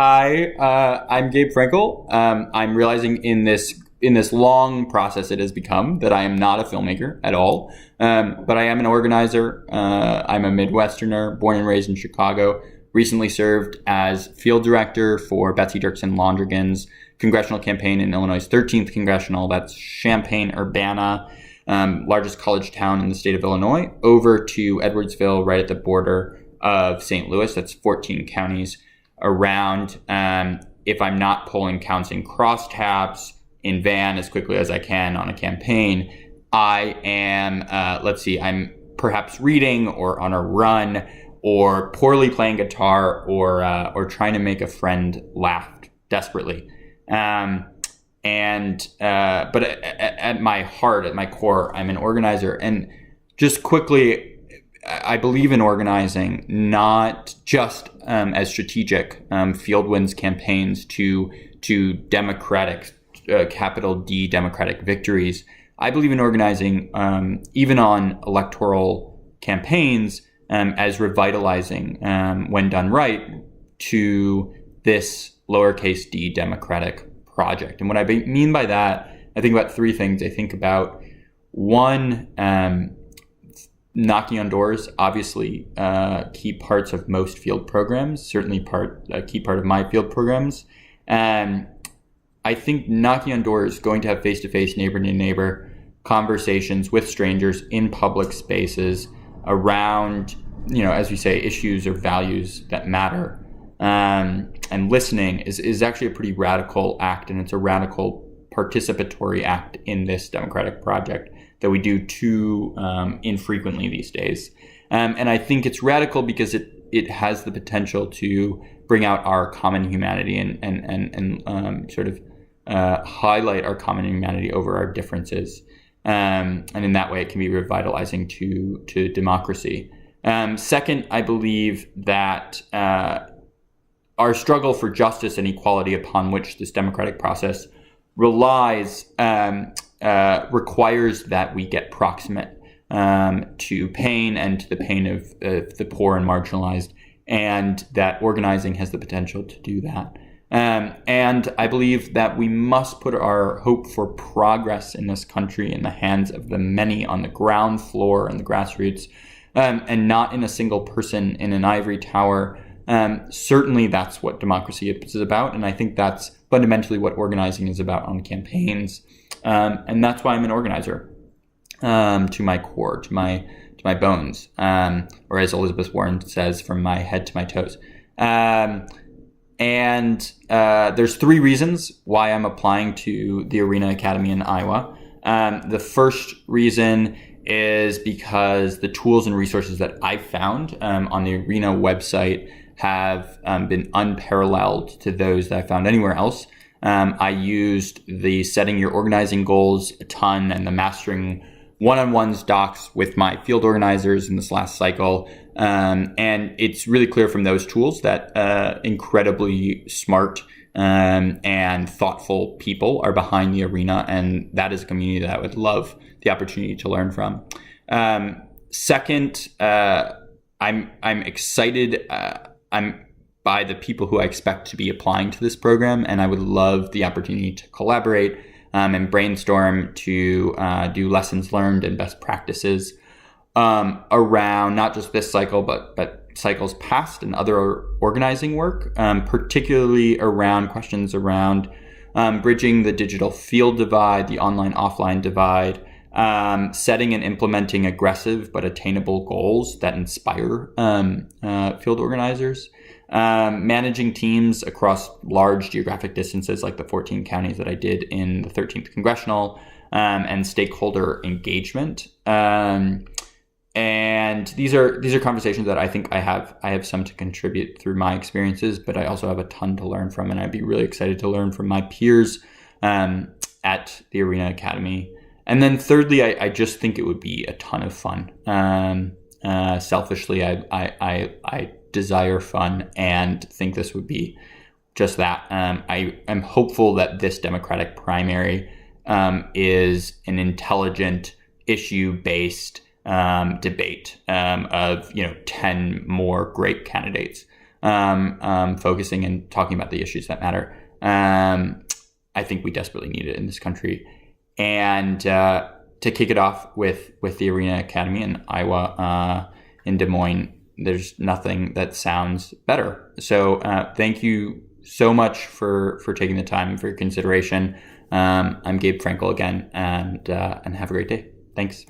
Hi, I'm GFrankel. I'm realizing in this long process it has become that I am not a filmmaker at all, but I am an organizer. I'm a Midwesterner, born and raised in Chicago. Recently served as field director for Betsy Dirksen Londrigan's congressional campaign in Illinois' 13th congressional. That's Champaign-Urbana, largest college town in the state of Illinois, over to Edwardsville, right at the border of St. Louis. That's 14 counties around. If I'm not pulling counts in crosstabs in van as quickly as I can on a campaign, I am, I'm perhaps reading or on a run or poorly playing guitar or trying to make a friend laugh desperately. But at my heart, at my core, I'm an organizer. And just quickly, I believe in organizing, not just as strategic field wins campaigns to democratic, capital D democratic victories. I believe in organizing even on electoral campaigns as revitalizing, when done right, to this lowercase d democratic project. And what I mean by that, I think about three things. I think about one, knocking on doors, obviously key parts of most field programs, certainly a key part of my field programs. I think knocking on doors, going to have face-to-face, neighbor-to-neighbor conversations with strangers in public spaces around, as we say, issues or values that matter. And listening is actually a pretty radical act, and it's a radical participatory act in this democratic project that we do too infrequently these days. And I think it's radical because it has the potential to bring out our common humanity and sort of highlight our common humanity over our differences. And in that way, it can be revitalizing to democracy. Second, I believe that our struggle for justice and equality upon which this democratic process relies requires that we get proximate to pain and to the pain of the poor and marginalized, and that organizing has the potential to do that. And I believe that we must put our hope for progress in this country in the hands of the many on the ground floor and the grassroots, and not in a single person in an ivory tower. Certainly that's what democracy is about, and I think that's fundamentally what organizing is about on campaigns. And that's why I'm an organizer, to my core, to my bones, or as Elizabeth Warren says, from my head to my toes. And there's three reasons why I'm applying to the Arena Academy in Iowa. The first reason is because the tools and resources that I've found on the Arena website have been unparalleled to those that I found anywhere else. I used the setting your organizing goals a ton and the mastering one-on-ones docs with my field organizers in this last cycle. And it's really clear from those tools that incredibly smart and thoughtful people are behind the Arena. And that is a community that I would love the opportunity to learn from. Second, I'm excited. I'm by the people who I expect to be applying to this program, and I would love the opportunity to collaborate and brainstorm to do lessons learned and best practices around not just this cycle, but cycles past and other organizing work, particularly around questions around bridging the digital field divide, the online-offline divide, setting and implementing aggressive but attainable goals that inspire field organizers, managing teams across large geographic distances like the 14 counties that I did in the 13th congressional, and stakeholder engagement. And these are conversations that I think I have some to contribute through my experiences, but I also have a ton to learn from, and I'd be really excited to learn from my peers at the Arena Academy. And then thirdly, I just think it would be a ton of fun. Selfishly, I desire fun and think this would be just that. I am hopeful that this Democratic primary is an intelligent, issue-based debate of 10 more great candidates. focusing and talking about the issues that matter. I think we desperately need it in this country. And to kick it off with the Arena Academy in Iowa, in Des Moines, there's nothing that sounds better. So thank you so much for taking the time and for your consideration. I'm GFrankel again, and have a great day. Thanks.